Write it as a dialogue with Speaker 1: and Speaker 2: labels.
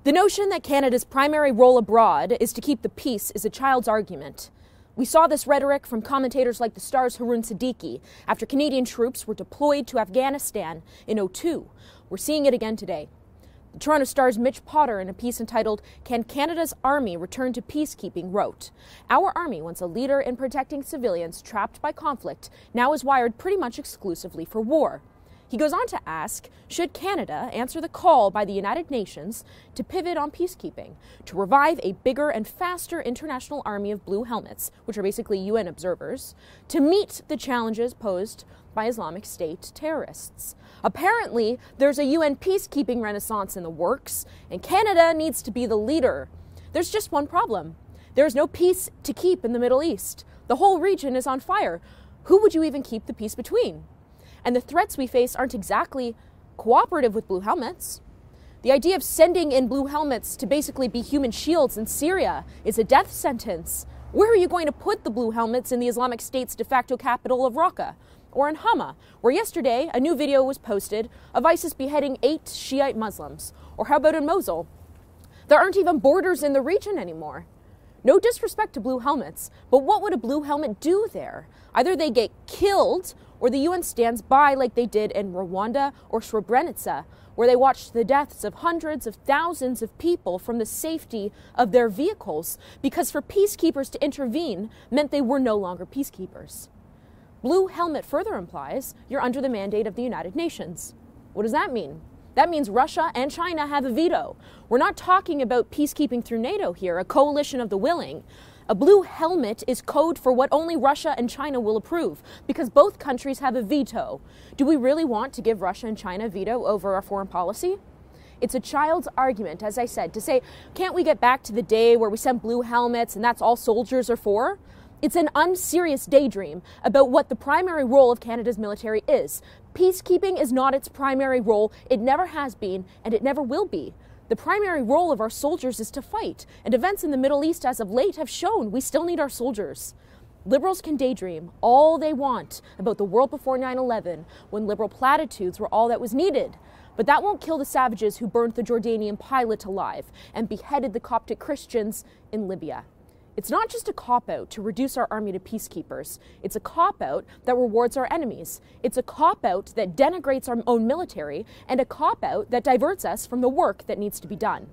Speaker 1: The notion that Canada's primary role abroad is to keep the peace is a child's argument. We saw this rhetoric from commentators like the Star's Haroon Siddiqui after Canadian troops were deployed to Afghanistan in 2002. We're seeing it again today. The Toronto Star's Mitch Potter, in a piece entitled "Can Canada's Army Return to Peacekeeping?" wrote, "Our army, once a leader in protecting civilians trapped by conflict, now is wired pretty much exclusively for war." He goes on to ask, should Canada answer the call by the United Nations to pivot on peacekeeping, to revive a bigger and faster international army of blue helmets, which are basically UN observers, to meet the challenges posed by Islamic State terrorists? Apparently, there's a UN peacekeeping renaissance in the works, and Canada needs to be the leader. There's just one problem. There's no peace to keep in the Middle East. The whole region is on fire. Who would you even keep the peace between? And the threats we face aren't exactly cooperative with blue helmets. The idea of sending in blue helmets to basically be human shields in Syria is a death sentence. Where are you going to put the blue helmets in the Islamic State's de facto capital of Raqqa? Or in Hama, where yesterday a new video was posted of ISIS beheading 8 Shiite Muslims? Or how about in Mosul? There aren't even borders in the region anymore. No disrespect to blue helmets, but what would a blue helmet do there? Either they get killed, or the UN stands by like they did in Rwanda or Srebrenica, where they watched the deaths of hundreds of thousands of people from the safety of their vehicles, because for peacekeepers to intervene meant they were no longer peacekeepers. Blue helmet further implies you're under the mandate of the United Nations. What does that mean? That means Russia and China have a veto. We're not talking about peacekeeping through NATO here, a coalition of the willing. A blue helmet is code for what only Russia and China will approve, because both countries have a veto. Do we really want to give Russia and China a veto over our foreign policy? It's a child's argument, as I said, to say, can't we get back to the day where we sent blue helmets and that's all soldiers are for? It's an unserious daydream about what the primary role of Canada's military is. Peacekeeping is not its primary role. It never has been, and it never will be. The primary role of our soldiers is to fight, and events in the Middle East as of late have shown we still need our soldiers. Liberals can daydream all they want about the world before 9/11, when liberal platitudes were all that was needed. But that won't kill the savages who burned the Jordanian pilot alive and beheaded the Coptic Christians in Libya. It's not just a cop-out to reduce our army to peacekeepers. It's a cop-out that rewards our enemies. It's a cop-out that denigrates our own military, and a cop-out that diverts us from the work that needs to be done.